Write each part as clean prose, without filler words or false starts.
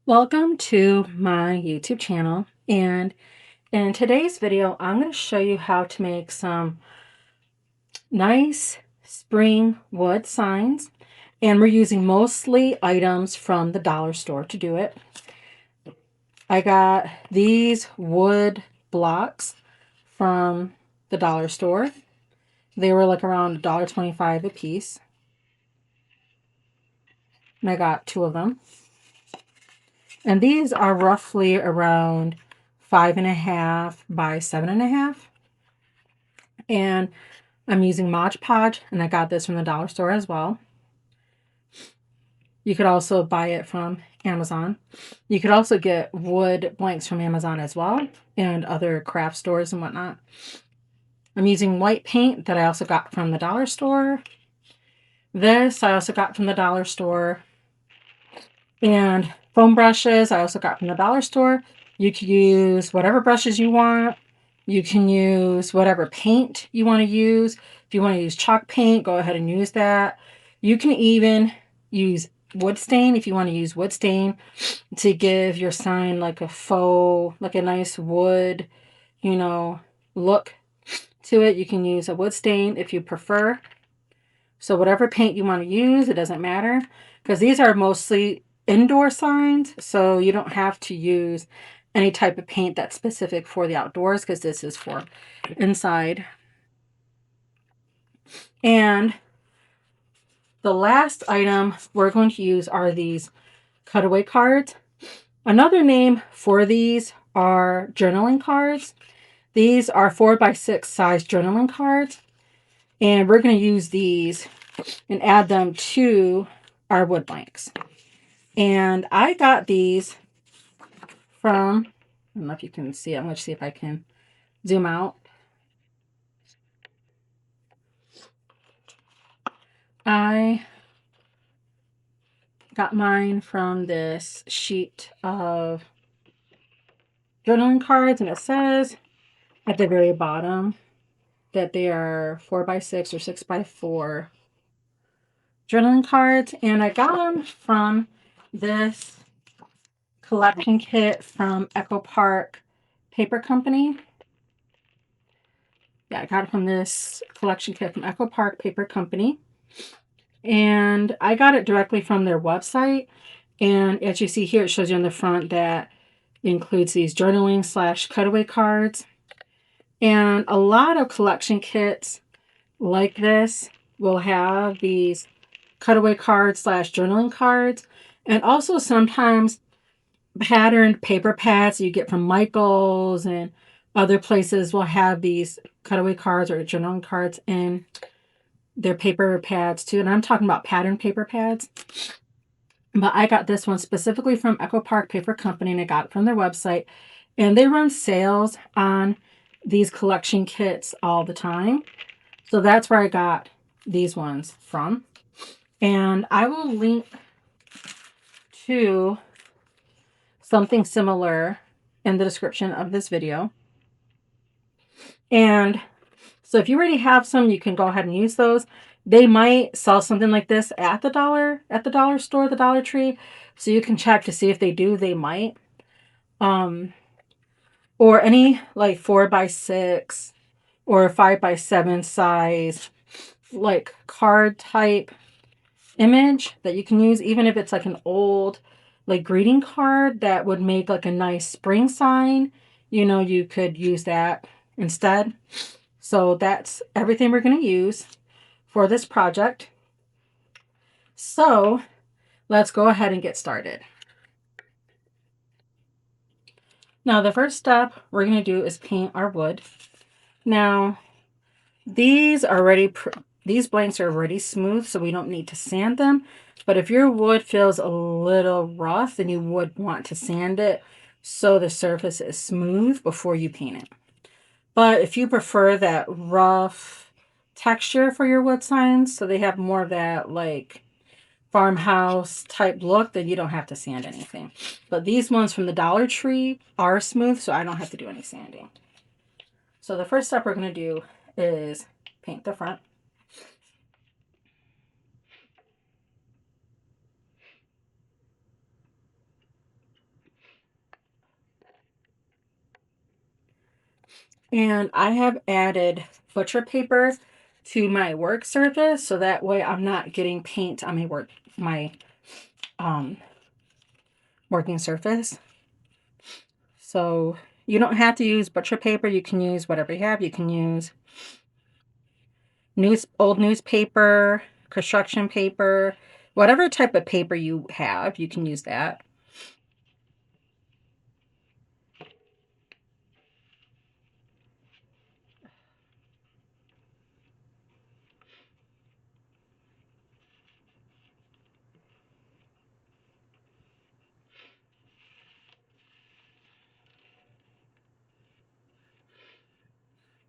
Welcome to my YouTube channel, and in today's video I'm going to show you how to make some nice spring wood signs, and we're using mostly items from the dollar store to do it. I got these wood blocks from the dollar store. They were like around $1.25 a piece, and I got 2 of them. And these are roughly around 5.5 by 7.5. And I'm using Mod Podge, and I got this from the dollar store as well. You could also buy it from Amazon. You could also get wood blanks from Amazon as well, and other craft stores and whatnot. I'm using white paint that I also got from the dollar store. This I also got from the dollar store. And foam brushes I also got from the dollar store. You can use whatever brushes you want. You can use whatever paint you want to use. If you want to use chalk paint, go ahead and use that. You can even use wood stain if you want to use wood stain to give your sign like a faux, like a nice wood, look to it. You can use a wood stain if you prefer. So whatever paint you want to use, it doesn't matter, because these are mostly indoor signs, so you don't have to use any type of paint that's specific for the outdoors, because this is for inside. And the last item we're going to use are these cutaway cards. Another name for these are journaling cards. These are 4x6 size journaling cards, and we're going to use these and add them to our wood blanks. And I got these from, I don't know if you can see it. I'm going to see if I can zoom out. I got mine from this sheet of journaling cards, and it says at the very bottom that they are 4x6 or 6x4 journaling cards. And I got them from this collection kit from Echo Park Paper Company. Yeah, I got it from this collection kit from Echo Park Paper Company. And I got it directly from their website. And as you see here, it shows you on the front that it includes these journaling / cutaway cards. And a lot of collection kits like this will have these cutaway cards / journaling cards. And also sometimes patterned paper pads you get from Michael's and other places will have these cutaway cards or journaling cards in their paper pads too. And I'm talking about patterned paper pads. But I got this one specifically from Echo Park Paper Company, and I got it from their website. And they run sales on these collection kits all the time. So that's where I got these ones from. And I will link to something similar in the description of this video. And so if you already have some, you can go ahead and use those. They might sell something like this at the dollar store, the Dollar Tree. So you can check to see if they do. They might. Or any like 4x6 or 5x7 size like card type image that you can use, even if it's like an old like greeting card that would make like a nice spring sign. You could use that instead. So that's everything we're going to use for this project. So let's go ahead and get started. Now the first step we're going to do is paint our wood. Now these blanks are already smooth, so we don't need to sand them. But if your wood feels a little rough, then you would want to sand it so the surface is smooth before you paint it. But if you prefer that rough texture for your wood signs, so they have more of that like farmhouse type look, then you don't have to sand anything. But these ones from the Dollar Tree are smooth, so I don't have to do any sanding. So the first step we're going to do is paint the front. And I have added butcher paper to my work surface, so that way I'm not getting paint on my um working surface. So you don't have to use butcher paper. You can use whatever you have. You can use old newspaper, construction paper, whatever type of paper you have, you can use that.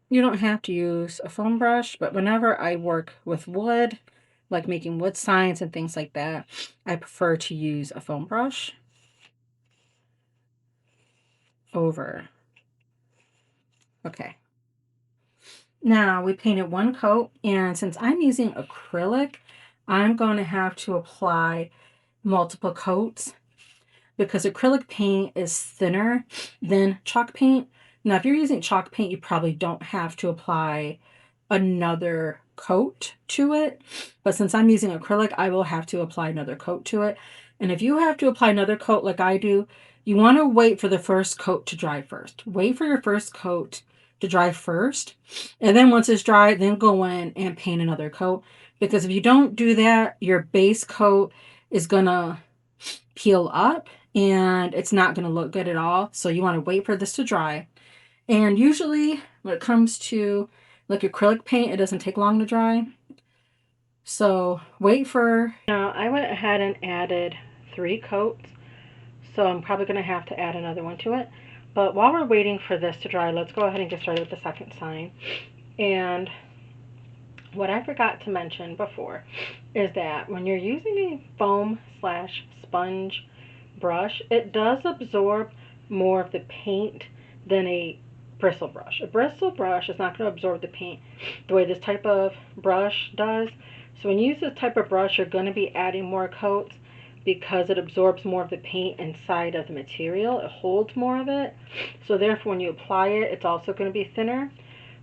You don't have to use a foam brush, but whenever I work with wood, like making wood signs and things like that, I prefer to use a foam brush over. Okay. Now we painted one coat, and since I'm using acrylic, I'm going to have to apply multiple coats because acrylic paint is thinner than chalk paint. Now, if you're using chalk paint, you probably don't have to apply another coat to it. But since I'm using acrylic, I will have to apply another coat to it. And if you have to apply another coat like I do, you want to wait for the first coat to dry first. Wait for your first coat to dry first. And then once it's dry, then go in and paint another coat. Because if you don't do that, your base coat is going to peel up and it's not going to look good at all. So you want to wait for this to dry. And usually when it comes to like acrylic paint, it doesn't take long to dry. So wait for... Now I went ahead and added 3 coats. So I'm probably going to have to add another one to it. But while we're waiting for this to dry, let's go ahead and get started with the second sign. And what I forgot to mention before is that when you're using a foam / sponge brush, it does absorb more of the paint than a bristle brush. A bristle brush is not going to absorb the paint the way this type of brush does. So when you use this type of brush, you're going to be adding more coats because it absorbs more of the paint inside of the material. It holds more of it. So therefore, when you apply it, it's also going to be thinner.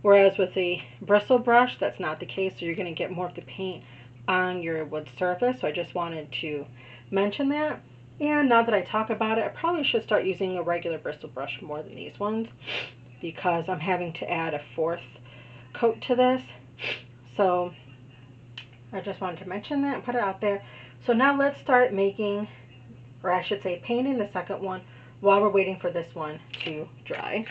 Whereas with a bristle brush, that's not the case. So you're going to get more of the paint on your wood surface. So I just wanted to mention that. And now that I talk about it, I probably should start using a regular bristle brush more than these ones because I'm having to add a 4th coat to this. So I just wanted to mention that and put it out there. So now let's start making, or I should say painting the second one while we're waiting for this one to dry.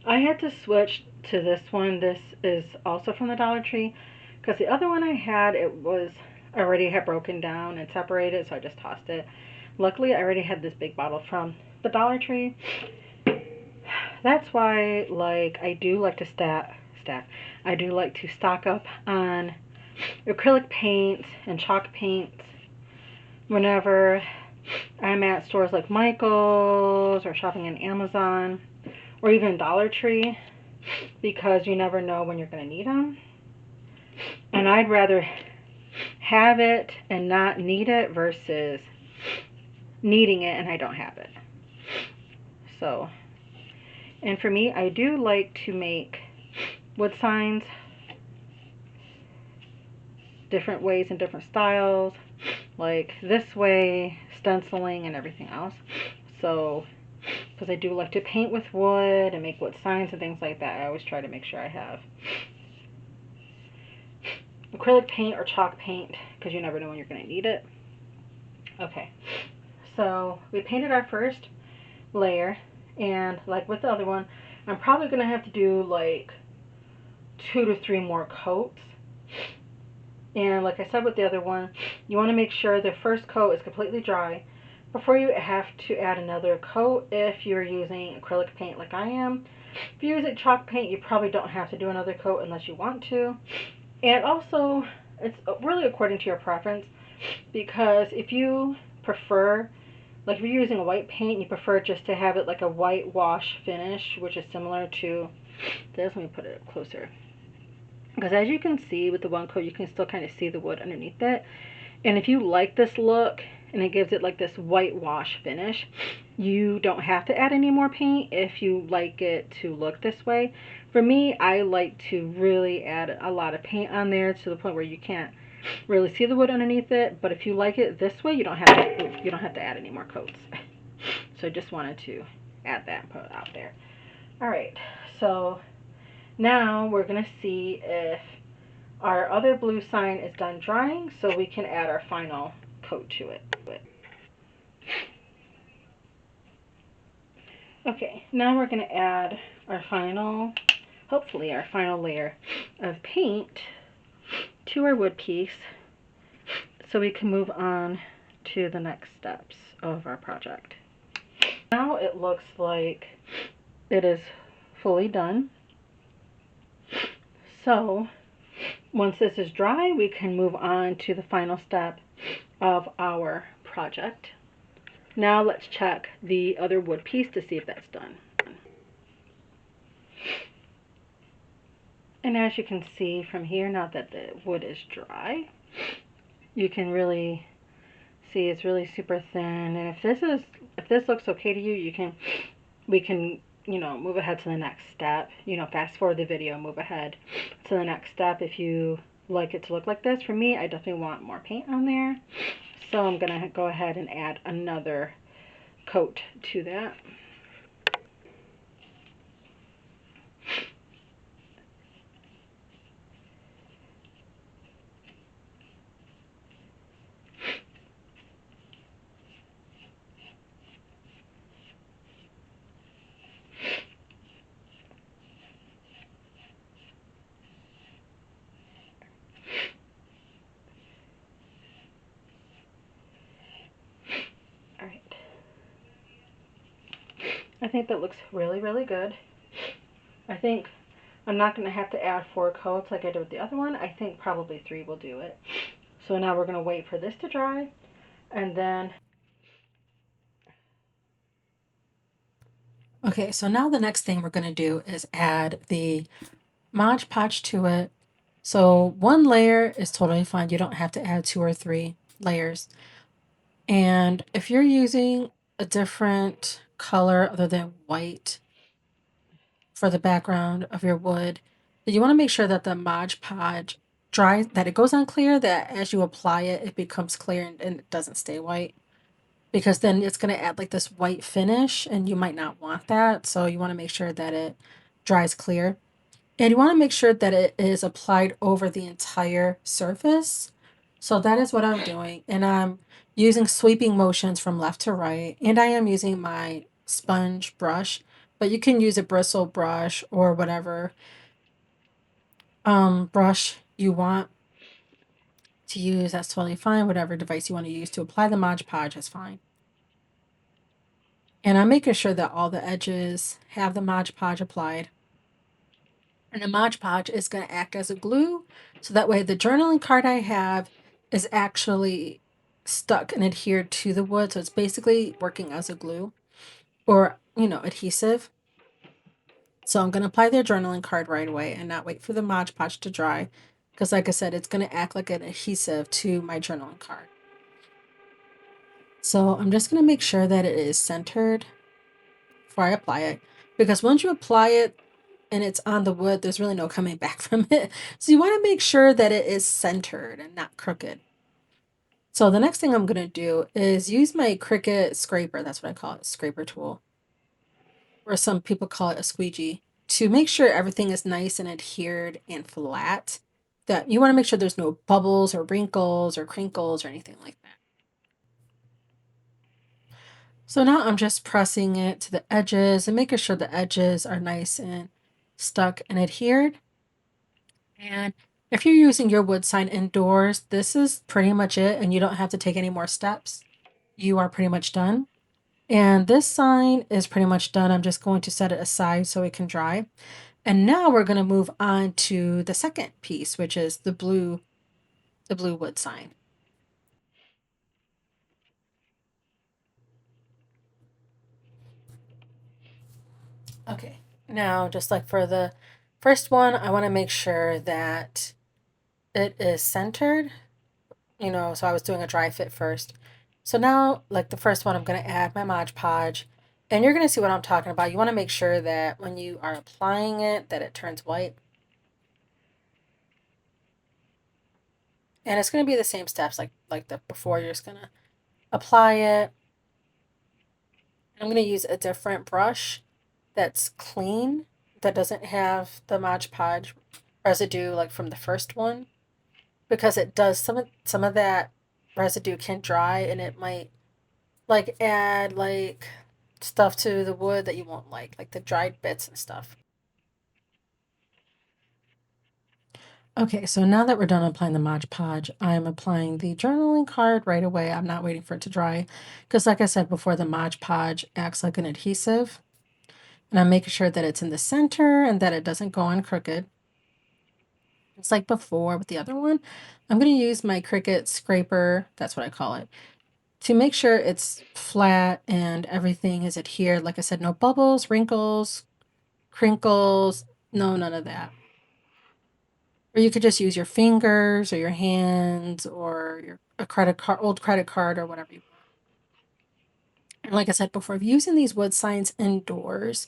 I had to switch to this one. This is also from the Dollar Tree because the other one I had, it was already had broken down and separated, so I just tossed it. Luckily, I already had this big bottle from the Dollar Tree. That's why, like, I do like to I do like to stock up on acrylic paints and chalk paints whenever I'm at stores like Michael's or shopping on Amazon or even Dollar Tree, because you never know when you're going to need them. And I'd rather have it and not need it versus needing it and I don't have it. So, and for me, I do like to make wood signs different ways and different styles, like this way, stenciling and everything else. So because I do like to paint with wood and make wood signs and things like that, I always try to make sure I have acrylic paint or chalk paint because you never know when you're going to need it. Okay, so we painted our first layer, and like with the other one, I'm probably going to have to do like 2 to 3 more coats. And like I said with the other one, you want to make sure the first coat is completely dry before you have to add another coat if you're using acrylic paint like I am. If you're using chalk paint, you probably don't have to do another coat unless you want to. And also, it's really according to your preference, because if you prefer, like if you're using a white paint, you prefer just to have it like a white wash finish, which is similar to this. Let me put it up closer. Because as you can see with the one coat, you can still kind of see the wood underneath it. And if you like this look and it gives it like this whitewash finish. You don't have to add any more paint if you like it to look this way. For me, I like to really add a lot of paint on there to the point where you can't really see the wood underneath it. But if you like it this way, you don't have to add any more coats. So I just wanted to add that and put it out there. All right, so now we're gonna see if our other blue sign is done drying, so we can add our final coat to it. Okay, now we're gonna add our final, hopefully our final layer of paint to our wood piece so we can move on to the next steps of our project. Now it looks like it is fully done. So once this is dry, we can move on to the final step of our project. Now let's check the other wood piece to see if that's done. And as you can see from here, now that the wood is dry, you can really see it's really super thin. And if this looks okay to you, we can move ahead to the next step. Fast forward the video, move ahead to the next step if you like it to look like this. For me, I definitely want more paint on there, so I'm gonna go ahead and add another coat to that. All right, I think that looks really, really good. I think I'm not going to have to add 4 coats like I did with the other one. I think probably 3 will do it. So now we're going to wait for this to dry, and then... Okay, so now the next thing we're going to do is add the Mod Podge to it. So 1 layer is totally fine. You don't have to add 2 or 3 layers. And if you're using a different color other than white for the background of your wood, you want to make sure that the Mod Podge dries, that it goes on clear, that as you apply it, it becomes clear and it doesn't stay white. Because then it's going to add like this white finish, and you might not want that. So you want to make sure that it dries clear. And you want to make sure that it is applied over the entire surface. So that is what I'm doing. And I'm using sweeping motions from left to right. And I am using my sponge brush, but you can use a bristle brush or whatever brush you want to use. That's totally fine. Whatever device you want to use to apply the Mod Podge is fine. And I'm making sure that all the edges have the Mod Podge applied. And the Mod Podge is going to act as a glue, so that way the journaling card I have is actually stuck and adhered to the wood. So it's basically working as a glue or, adhesive. So I'm going to apply the journaling card right away and not wait for the Mod Podge to dry, because like I said, it's going to act like an adhesive to my journaling card. So I'm just going to make sure that it is centered before I apply it, because once you apply it and it's on the wood, there's really no coming back from it. So you want to make sure that it is centered and not crooked. So the next thing I'm going to do is use my Cricut scraper. That's what I call it, scraper tool. Or some people call it a squeegee, to make sure everything is nice and adhered and flat. That you want to make sure there's no bubbles or wrinkles or crinkles or anything like that. So now I'm just pressing it to the edges and making sure the edges are nice and stuck and adhered. And if you're using your wood sign indoors, this is pretty much it, and you don't have to take any more steps. You are pretty much done. And this sign is pretty much done. I'm just going to set it aside so it can dry. And now we're going to move on to the second piece, which is the blue wood sign. Okay, now just like for the first one, I want to make sure that it is centered, so I was doing a dry fit first. So now, like the first one, I'm going to add my Mod Podge. And you're going to see what I'm talking about. You want to make sure that when you are applying it, that it turns white. And it's going to be the same steps like the before. You're just going to apply it. I'm going to use a different brush that's clean, that doesn't have the Mod Podge residue like from the first one, because it does some of that residue can dry and it might like add like stuff to the wood that you won't like the dried bits and stuff. Okay, so now that we're done applying the Mod Podge, I'm applying the journaling card right away. I'm not waiting for it to dry because, like I said before, the Mod Podge acts like an adhesive. And I'm making sure that it's in the center and that it doesn't go on crooked. It's like before with the other one. I'm going to use my Cricut scraper, that's what I call it, to make sure it's flat and everything is adhered. Like I said, no bubbles, wrinkles, crinkles, no, none of that. Or you could just use your fingers or your hands or a credit card, old credit card or whatever you want. And like I said before, if you're using these wood signs indoors,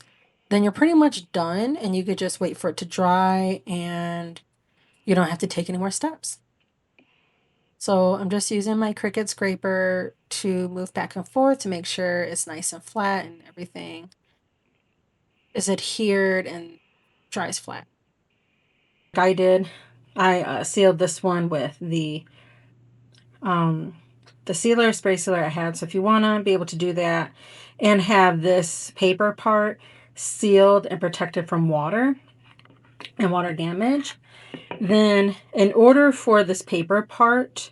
then you're pretty much done and you could just wait for it to dry and you don't have to take any more steps. So I'm just using my Cricut scraper to move back and forth to make sure it's nice and flat and everything is adhered and dries flat. Like I did, I sealed this one with the spray sealer I had. So if you want to be able to do that and have this paper part sealed and protected from water and water damage, then in order for this paper part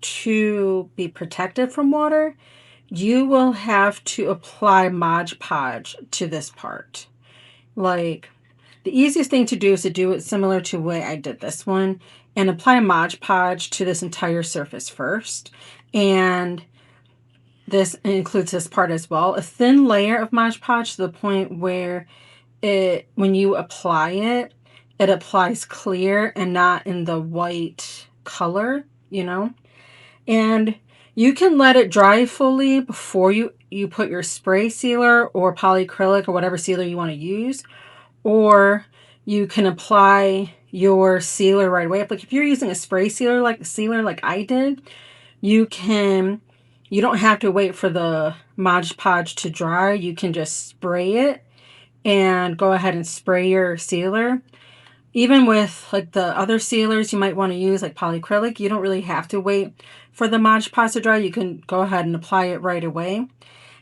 to be protected from water, you will have to apply Mod Podge to this part. Like, the easiest thing to do is to do it similar to the way I did this one and apply Mod Podge to this entire surface first. And this includes this part as well. A thin layer of Mod Podge to the point where when you apply it, it applies clear and not in the white color, you know? And you can let it dry fully before you put your spray sealer or polyacrylic or whatever sealer you want to use. Or you can apply your sealer right away. Like if you're using a spray sealer like I did, you don't have to wait for the Mod Podge to dry. You can just spray it and go ahead and spray your sealer. Even with like the other sealers you might want to use, like polyacrylic, you don't really have to wait for the Mod Podge to dry. You can go ahead and apply it right away.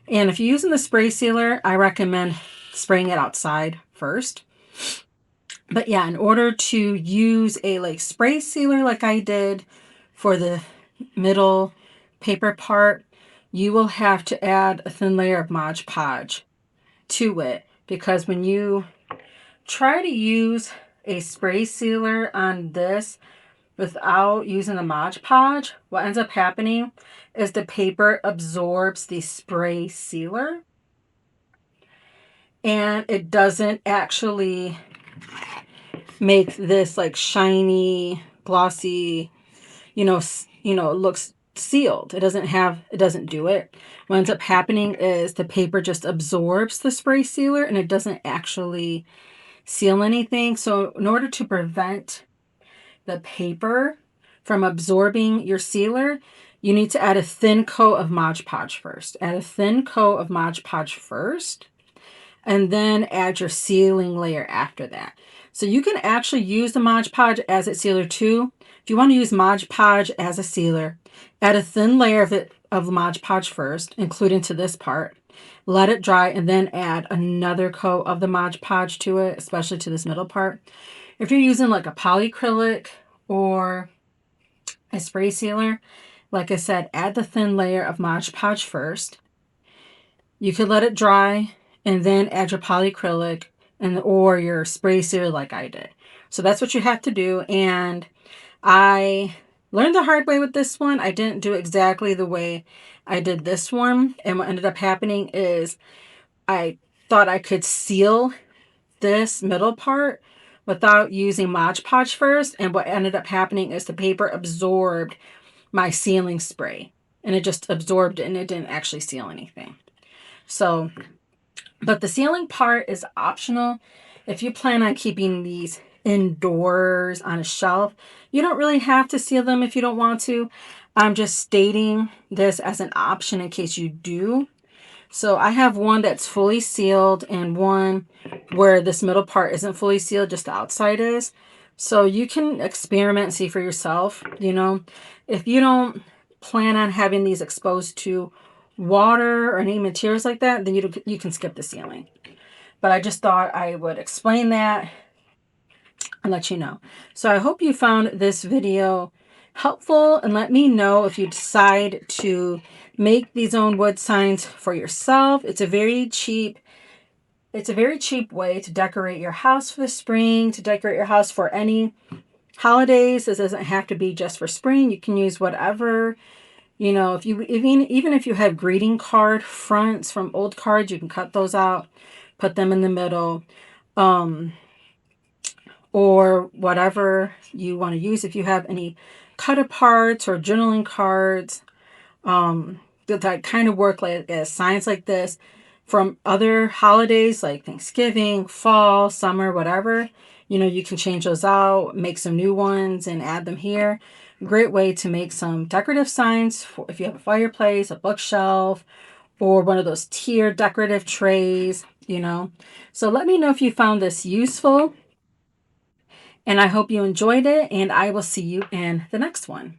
And if you're using the spray sealer, I recommend spraying it outside first. But yeah, in order to use a like spray sealer like I did for the middle paper part, you will have to add a thin layer of Mod Podge to it, because when you try to use a spray sealer on this without using the Mod Podge, what ends up happening is the paper absorbs the spray sealer and it doesn't actually make this like shiny, glossy, it looks sealed. It doesn't do it. What ends up happening is the paper just absorbs the spray sealer and it doesn't actually seal anything. So in order to prevent the paper from absorbing your sealer, you need to add a thin coat of Mod Podge first. Add a thin coat of Mod Podge first, and then add your sealing layer after that. So you can actually use the Mod Podge as a sealer too. If you want to use Mod Podge as a sealer, add a thin layer of Mod Podge first, including to this part. Let it dry and then add another coat of the Mod Podge to it, especially to this middle part. If you're using like a polyacrylic or a spray sealer, like I said, add the thin layer of Mod Podge first. You could let it dry and then add your polyacrylic or your spray sealer like I did. So that's what you have to do. And I learned the hard way with this one. I didn't do exactly the way I did this one. And what ended up happening is I thought I could seal this middle part without using Mod Podge first. And what ended up happening is the paper absorbed my sealing spray. and it just absorbed it and it didn't actually seal anything. So, but the sealing part is optional. If you plan on keeping these indoors on a shelf, you don't really have to seal them if you don't want to. I'm just stating this as an option in case you do. So I have one that's fully sealed and one where this middle part isn't fully sealed, just the outside is. So you can experiment and see for yourself, you know. If you don't plan on having these exposed to water or any materials like that, then you can skip the sealing. But I just thought I would explain that and let you know. So I hope you found this video helpful, and let me know if you decide to make these own wood signs for yourself. It's a very cheap way to decorate your house for the spring, to decorate your house for any holidays. This doesn't have to be just for spring. You can use whatever, you know, even if you have greeting card fronts from old cards, you can cut those out, put them in the middle. Or whatever you want to use. If you have any cut aparts or journaling cards that kind of work like as signs like this from other holidays like Thanksgiving, fall, summer, whatever, you know, you can change those out, make some new ones and add them here. Great way to make some decorative signs for if you have a fireplace, a bookshelf, or one of those tiered decorative trays, you know. So let me know if you found this useful. And I hope you enjoyed it, and I will see you in the next one.